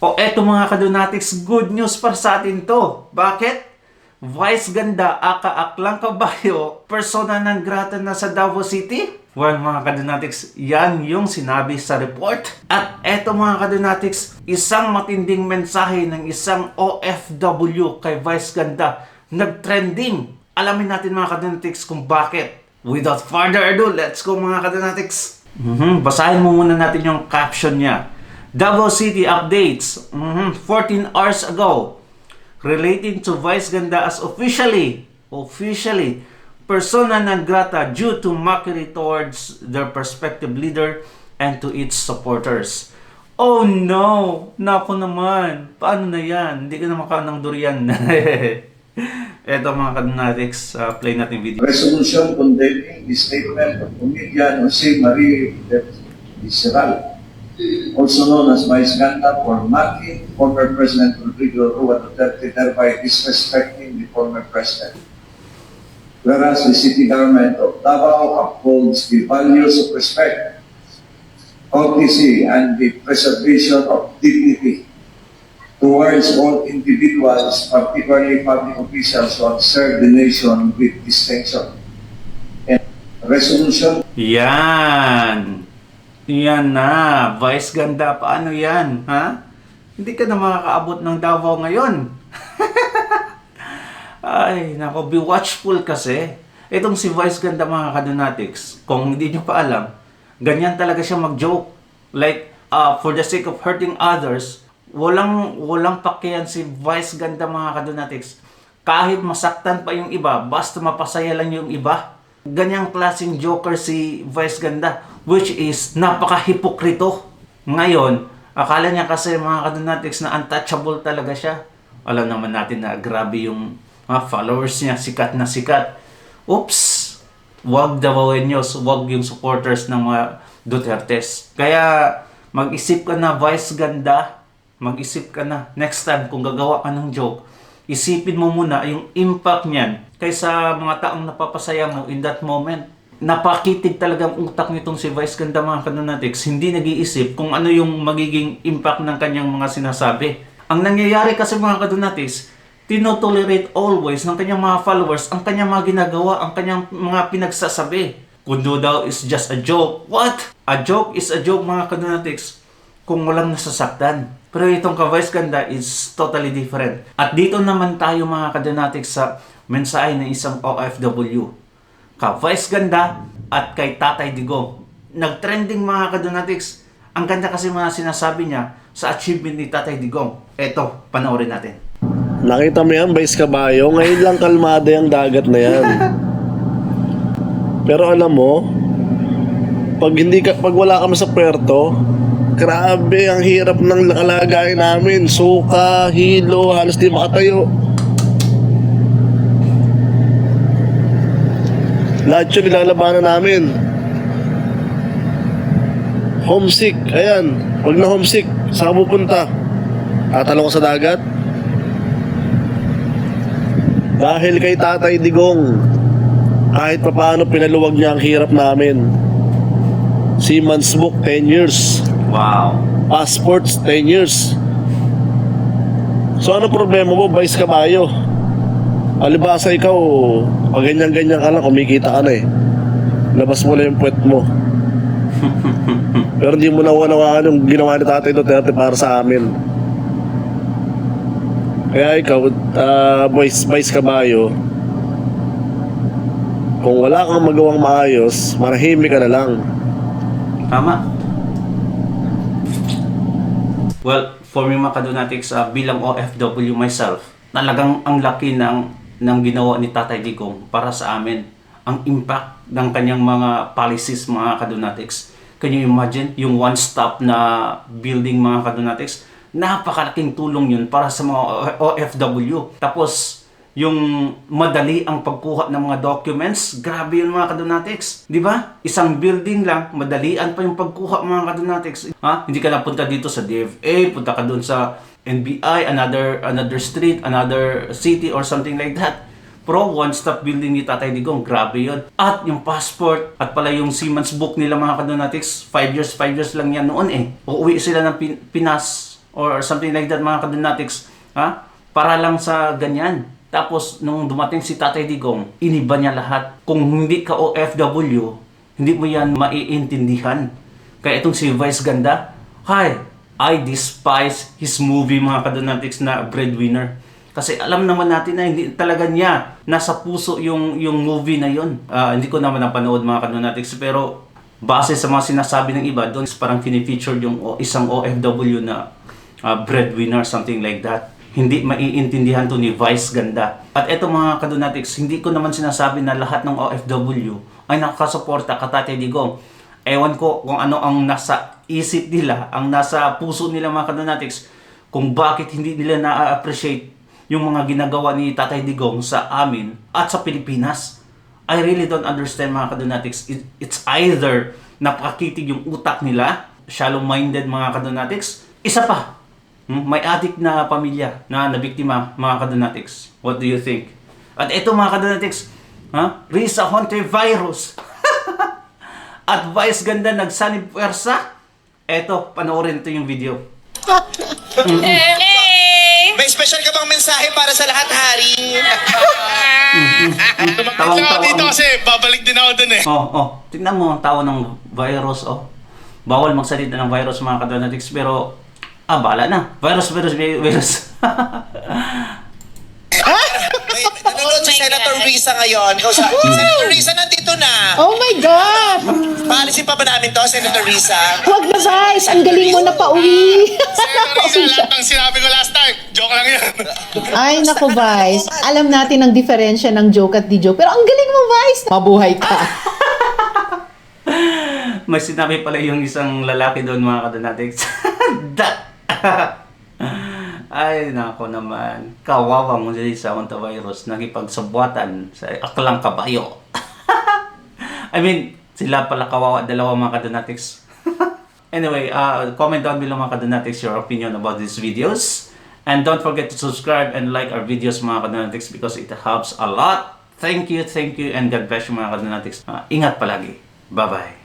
O eto mga kadonatics, good news para sa atin to. Bakit? Vice Ganda, aka Aklang Kabayo, persona non grata na sa Davao City? Well mga kadonatics, yan yung sinabi sa report. At eto mga kadonatics, isang matinding mensahe ng isang OFW kay Vice Ganda, nag-trending. Alamin natin mga kadonatics kung bakit. Without further ado, let's go mga kadonatics. Basahin mo muna natin yung caption niya. Davao City updates 14 hours ago relating to Vice Ganda as officially persona non grata due to mockery towards their prospective leader and to its supporters. Oh no! Nako naman! Paano na yan? Hindi ka na makaon ng durian. Eto mga kadonatics, play natin video. Resolution condemning the statement of comedian Jose Marie Visceral, also known as Vice Ganda, for mocking former President Rodrigo Roa Duterte, thereby disrespecting the former president. Whereas the city government of Davao upholds the values of respect, courtesy, and the preservation of dignity towards all individuals, particularly public officials who have served the nation with distinction. And resolution. Yan! Yan na! Vice Ganda, paano yan? Ha? Hindi ka na makakaabot ng Davao ngayon. Ay, nako, be watchful kasi. Itong si Vice Ganda mga kadonatics, kung hindi nyo pa alam, ganyan talaga siya mag-joke. Like, for the sake of hurting others, walang pakiyan si Vice Ganda mga kadonatics. Kahit masaktan pa yung iba, basta mapasaya lang yung iba. Ganyang klaseng joker si Vice Ganda, which is napaka-hipokrito. Ngayon, akala niya kasi mga kadonatics na untouchable talaga siya. Alam naman natin na grabe yung mga followers niya, sikat na sikat. Oops! Wag Davaoenos, wag yung supporters ng mga Dutertes. Kaya mag-isip ka na Vice Ganda, mag-isip ka na next time kung gagawa ka ng joke, isipin mo muna yung impact niyan kaysa mga taong napapasaya mo in that moment. Napakitig talagang utak nitong si Vice Ganda mga kadonatics, hindi nag-iisip kung ano yung magiging impact ng kanyang mga sinasabi. Ang nangyayari kasi mga kadonatics, tinotolerate always ng kanyang mga followers ang kanyang mga ginagawa, ang kanyang mga pinagsasabi. Kundo daw is just a joke. What? A joke is a joke mga kadonatics kung walang nasasaktan. Pero itong ka Vice Ganda is totally different. At dito naman tayo mga kadonatics sa mensahe ng isang OFW. Ka Vice Ganda at kay Tatay Digong. Nag-trending mga kadonatics. Ang ganda kasi mga sinasabi niya sa achievement ni Tatay Digong. Eto, panoorin natin. Nakita mo yan, Vice Kabayo? Ngayon lang kalmada yung dagat na yan. Pero alam mo, pag wala kami sa puerto, grabe, ang hirap ng kalagayan namin. Suka, hilo, halos di makatayo. Lahat yun nilalabanan namin. Homesick, ayan. Pag na homesick, saan ka pupunta? Tatalong ka sa dagat? Dahil kay Tatay Digong, kahit pa paano pinaluwag niya ang hirap namin. Seaman's Book, 10 years. Wow. Passports, 10 years. So ano problema mo, Vice Kabayo? Alibasa ikaw, pag ganyan-ganyan ka lang, kumikita ka na eh. Labas mo lang yung puwet mo. Pero hindi mo naunawaan yung ginawa ni Tatay Duterte para sa amin. Kaya ikaw, Vice Kabayo, kung wala kang magawang maayos, marahimik ka na lang. Tama. Well, for me mga kadonatics, bilang OFW myself, talagang ang laki ng ginawa ni Tatay Digong para sa amin. Ang impact ng kanyang mga policies mga kadonatics. Can you imagine yung one-stop na building mga kadonatics? Napakalaking tulong yun para sa mga OFW. Tapos, yung madali ang pagkuha ng mga documents, grabe yun mga kadonatics. Di ba? Isang building lang, madalian pa yung pagkuha mga kadonatics. Ha? Hindi ka na punta dito sa DFA, punta ka dun sa NBI, another street, another city, or something like that. Pro one-stop building ni Tatay Digong, grabe yun. At yung passport, at pala yung Seaman's Book nila mga kadonatics, 5 years lang yan noon eh. Uuwi sila ng Pinas or something like that mga kadonatics, ha? Para lang sa ganyan. Tapos nung dumating si Tatay Digong, iniba niya lahat. Kung hindi ka OFW, hindi mo yan maiintindihan. Kaya itong si Vice Ganda, I despise his movie mga kadonatics na Breadwinner. Kasi alam naman natin na hindi talaga niya nasa puso yung movie na yon. Hindi ko naman napanood mga kadonatics, pero base sa mga sinasabi ng iba, doon parang fini-feature yung isang OFW na breadwinner, something like that. Hindi maiintindihan to ni Vice Ganda. At eto mga kadonatics, hindi ko naman sinasabi na lahat ng OFW ay nakasuporta ka Tatay Digong. Ewan ko kung ano ang nasa isip nila, ang nasa puso nila mga kadonatics, kung bakit hindi nila na-appreciate yung mga ginagawa ni Tatay Digong sa amin at sa Pilipinas. I really don't understand mga kadonatics. It's either napakakitig yung utak nila, shallow-minded mga kadonatics. Isa pa, may addict na pamilya na nabiktima mga kadonatics. What do you think? At ito mga kadonatics, Risa Honte virus. At Vice Ganda nagsanib pwersa. Eto, panoorin ito yung video. May special ka bang mensahe para sa lahat, Hari? Tumakit lang ako dito kasi babalik din ako dun eh. Tingnan mo ang tawa ng virus, Bawal magsalita ng virus mga kadonatics, pero bahala na. Virus. May nanonood si Senator Risa ngayon. Senator Risa, nandito na. Oh my God! Paalisin pa ba namin to, Senator Risa? Huwag na, Vice! Ang galing mo na pauwi! Senator Risa, lahat ng sinabi ko last time, joke lang yun. Ay, naku, Vice. Alam natin ang diferensya ng joke at di-joke. Pero ang galing mo, Vice! Mabuhay ka. May sinabi pala yung isang lalaki doon mga kadonatics. Ay, nako naman. Kawawa mo sa virus, nagipagsabuatan sa aklang kabayo. I mean, sila pala kawawa, dalawa mga kadonatics. Anyway, comment down below mga kadonatics your opinion about these videos. And don't forget to subscribe and like our videos mga kadonatics because it helps a lot. Thank you, and God bless you mga kadonatics. Ingat palagi. Bye-bye.